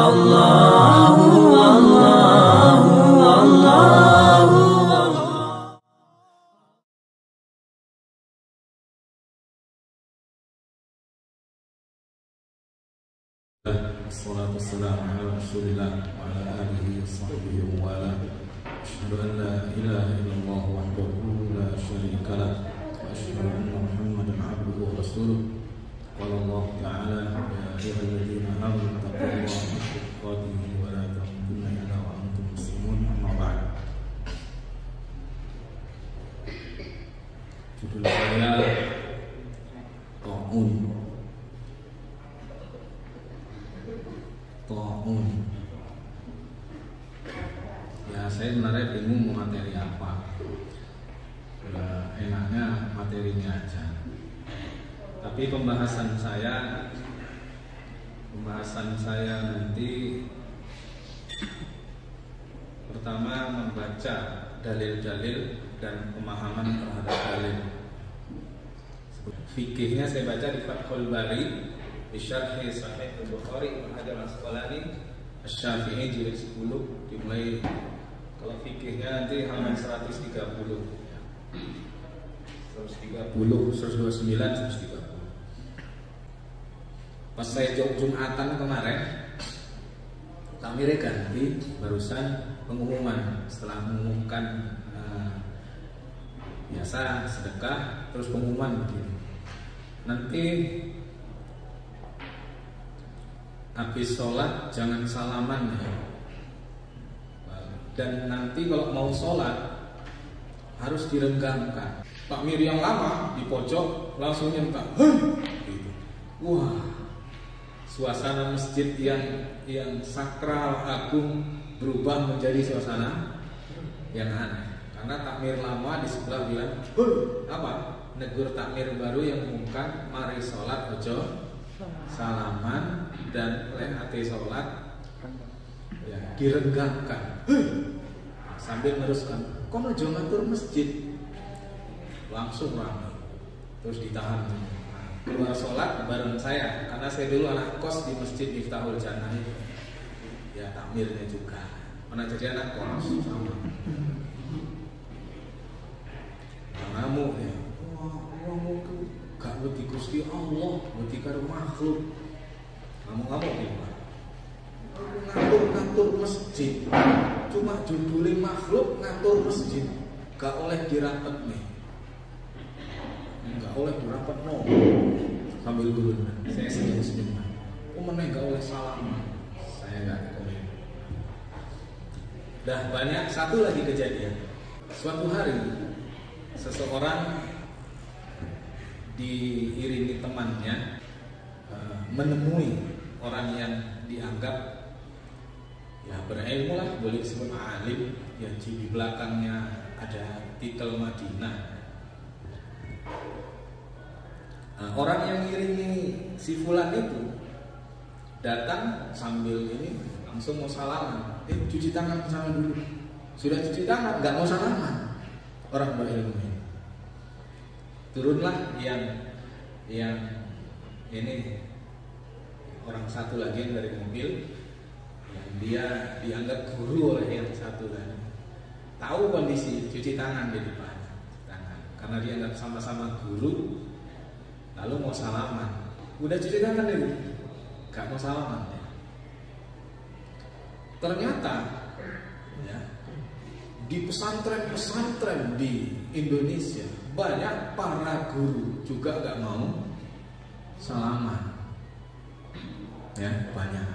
Wassalatu wassalamu ala Rasulillah wa ala alihi wa sahbihi wa ala. Asyhadu an la ilaha illallah wahdahu la syarika lah wa asyhadu anna Muhammadan abduhu wa rasuluh. Qala Allah ta'ala ya ayyuhalladzina amanu taqullaha haqqa tuqatih wa la tamutunna illa wa antum muslimun. Amma ba'd. Judul saya Ta'un. Ya, saya sebenarnya bingung mau materi apa. Enaknya materinya aja. Tapi pembahasan saya nanti pertama membaca dalil-dalil dan pemahaman terhadap dalil. Fikihnya saya baca di Fathul Bari, di Syarhi Sahih Al-Bukhari Ibnu Hajar Al-Asqalani Asy-Syafi'i jilid 10, dimulai kalau fikihnya nanti halaman 130, 129, 130. Pas saya Jumatan kemarin, takmirnya ganti, barusan pengumuman. Setelah mengumumkan biasa sedekah, terus pengumuman begini. Nanti habis sholat jangan salaman ya. Dan nanti kalau mau sholat harus direnggangkan. Takmir yang lama di pojok langsung nyentak, gitu. Wah, suasana masjid yang sakral agung berubah menjadi suasana yang aneh. Karena takmir lama di sebelah bilang, apa? Negur takmir baru yang mengumumkan mari sholat ojo salaman dan lehate sholat ya, direnggangkan sambil meneruskan kono aja ngatur masjid, langsung ramai, terus ditahan. Keluar sholat bareng saya karena saya dulu anak kos di masjid Miftahul Jannah itu ya, takmirnya juga pernah jadi anak kos sama ngamuk ya, ngamuk tuh gak wedi Gusti Allah, wedi karo makhluk. Ngomong-ngomong gimana? Ngatur masjid, cuma judulnya makhluk ngatur masjid, gak oleh dirapet nih, gak oleh dirapet no. Sambil dulu, saya senyum-senyum. Meneh gak oleh salaman, saya gak komen. Dah banyak. Satu lagi kejadian. Suatu hari seseorang diiringi temannya menemui orang yang dianggap ya berilmu lah, boleh disebut alim, yang di belakangnya ada titel Madinah. Orang yang mengiringi si fulan itu datang sambil ini langsung mau salaman. Cuci tangan sama dulu. Sudah cuci tangan, nggak mau salaman. Orang berilmu ini. Turunlah yang ini orang satu lagi yang dari mobil, yang dia dianggap guru oleh yang satu tadi. Tahu kondisi cuci tangan di depan tangan, karena dianggap sama-sama guru. Lalu mau salaman, udah cuci tangan itu, gak mau salaman. Ternyata ya, di pesantren-pesantren di Indonesia banyak para guru juga gak mau salaman. Ya, banyak.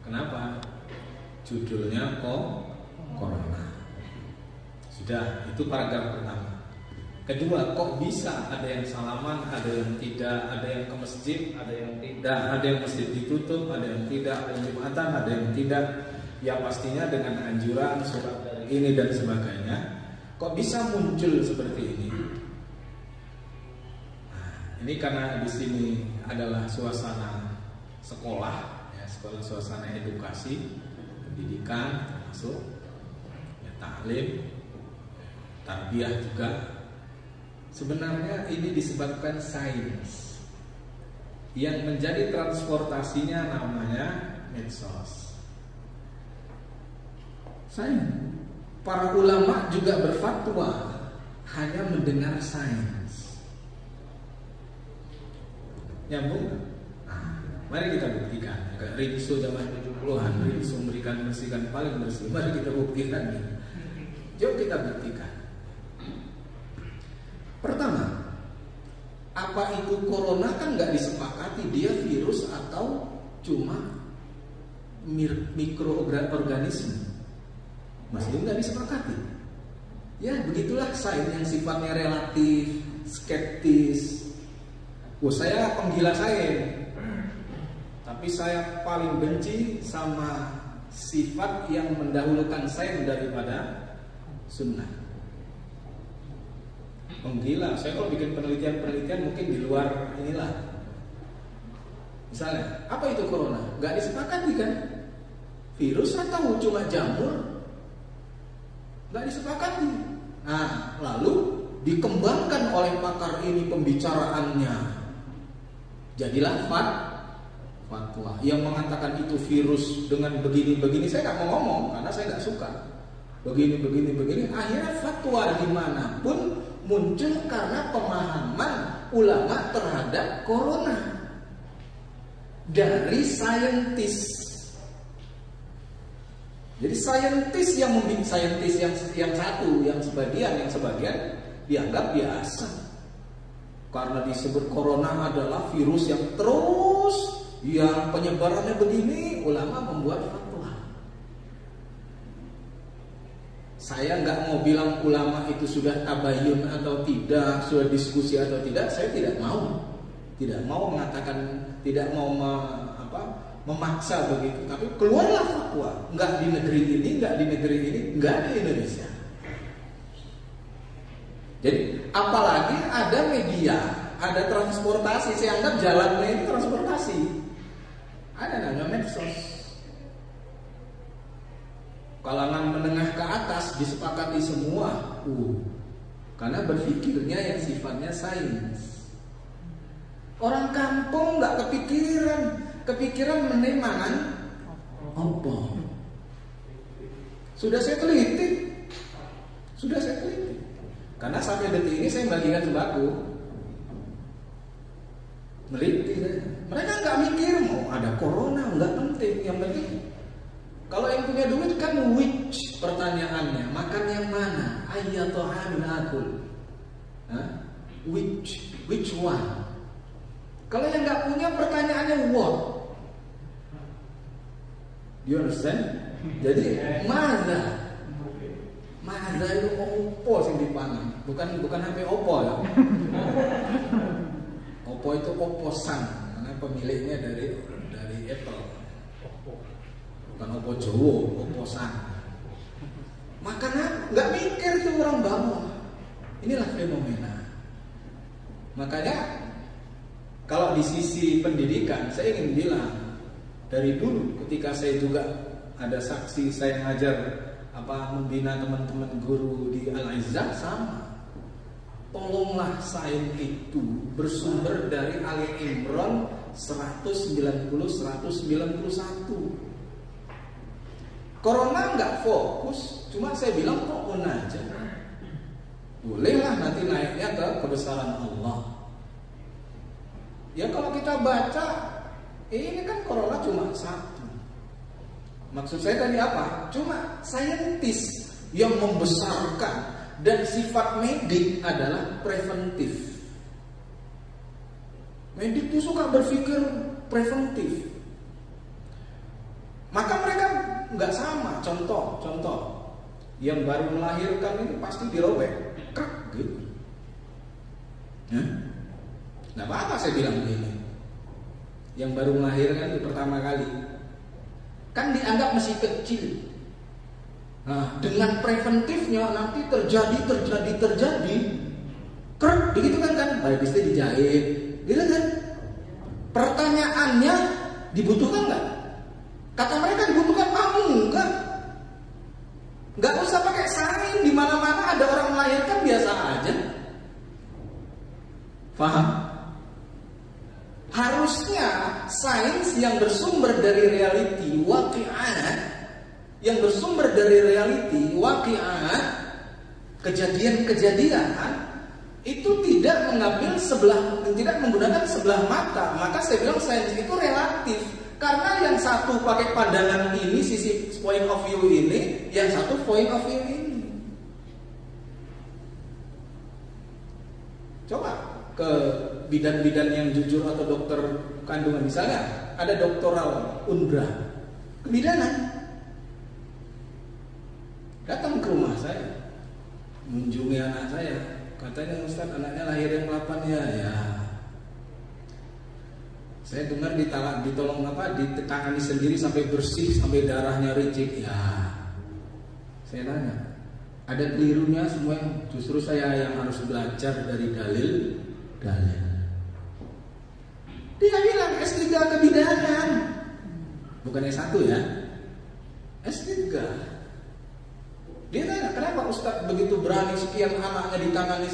Kenapa? Judulnya Corona. Sudah, itu paragraf pertama. Kedua, kok bisa ada yang salaman, ada yang tidak, ada yang ke masjid, ada yang tidak, ada yang masjid ditutup, ada yang tidak, ada yang Jumatan, ada yang tidak. Ya pastinya dengan anjuran surat dari ini dan sebagainya. Kok bisa muncul seperti ini? Nah, ini karena di sini adalah suasana sekolah, ya, suasana edukasi, pendidikan, termasuk ya, taklim, tarbiyah juga. Sebenarnya ini disebabkan sains. Yang menjadi transportasinya namanya medsos. Para ulama juga berfatwa hanya mendengar sains. Nyambung? Mari kita buktikan. Kayak Rinso zaman 70-an, Rinso memberikan bersihkan paling bersih. Mari kita buktikan. Yuk kita buktikan. Pertama, apa itu corona kan nggak disepakati dia virus atau cuma mikroorganisme. Masih nggak disepakati. Ya begitulah sains yang sifatnya relatif, skeptis. Saya penggila sains. Tapi saya paling benci sama sifat yang mendahulukan sains daripada sunnah. Penggila, saya kalau bikin penelitian mungkin di luar inilah. Misalnya, apa itu corona? Gak disepakati kan? Virus atau cuma jamur? Gak disepakati. Nah, lalu dikembangkan oleh pakar ini pembicaraannya. Jadilah fatwa yang mengatakan itu virus dengan begini-begini. Saya nggak mau ngomong karena saya nggak suka begini. Akhirnya fatwa dimanapun muncul karena pemahaman ulama terhadap corona dari saintis. Jadi saintis yang satu, yang sebagian dianggap biasa karena disebut corona adalah virus yang terus yang penyebarannya begini, ulama membuat fatwa. Saya nggak mau bilang ulama itu sudah tabayun atau tidak, sudah diskusi atau tidak. Saya tidak mau mengatakan, tidak mau memaksa begitu. Tapi keluarlah fatwa, nggak di negeri ini, nggak di Indonesia. Jadi apalagi ada media, ada transportasi. Saya anggap jalannya ini transportasi. Ada namanya medsos. Kalangan menengah ke atas disepakati semua. Karena berpikirnya yang sifatnya sains. Orang kampung nggak kepikiran menemangan apa. Sudah saya teliti. Karena sampai detik ini saya membagikan sembako. Meliti. Mereka nggak mikir mau ada corona, nggak penting. Yang penting kalau yang punya duit kan which pertanyaannya, makan yang mana? Ayyatuhanul akul. Which one? Kalau yang nggak punya pertanyaannya what? You understand? Jadi mana itu Oppo sing dipangan, bukan HP Oppo ya. Oppo itu Oppo-san, karena pemiliknya dari Apple. Bukan Oppo Jowo, Oppo-san. Makanya nggak mikir tuh orang bawah. Inilah fenomena. Makanya kalau di sisi pendidikan, saya ingin bilang dari dulu ketika saya juga ada saksi saya ngajar membina teman-teman guru di Al-Izzah sama. Tolonglah sains itu bersumber dari Ali Imran 190-191. Corona nggak fokus, cuma saya bilang pokoknya aja. Bolehlah nanti naiknya ke kebesaran Allah. Ya kalau kita baca, ini kan corona cuma satu. Maksud saya tadi apa? Cuma saintis yang membesarkan, dan sifat medik adalah preventif. Medik itu suka berpikir preventif. Maka mereka nggak sama. Contoh yang baru melahirkan ini pasti dirobek, krek gitu. Nggak apa-apa saya bilang begini. Yang baru melahirkan itu pertama kali kan dianggap masih kecil. Nah, dengan preventifnya nanti terjadi krek begitu kan habis itu dijahit gitu kan. Pertanyaannya dibutuhkan nggak? Kata mereka dibutuhkan. Nggak usah pakai sains, di mana-mana ada orang melahirkan biasa aja. Paham? Harusnya sains yang bersumber dari reality, waqi'ah, yang bersumber dari reality, waqi'at, kejadian-kejadian, itu tidak menggunakan sebelah mata. Maka saya bilang sains itu relatif. Karena yang satu pakai pandangan ini, sisi point of view ini, yang satu point of view ini. Coba ke bidan-bidan yang jujur atau dokter kandungan, misalnya ada doktoral UNBRA kebidanan, datang ke rumah saya, mengunjungi anak saya, katanya Ustaz anaknya lahir yang 8 ya. Saya dengar ditangani sendiri sampai bersih, sampai darahnya ricik ya. Saya tanya, ada kelirunya semua, yang justru saya yang harus belajar dari dalil. Dia bilang S3 kebidanan, bukan S1 ya, S3. Dia tanya, kenapa Ustaz begitu berani sekian anaknya ditangani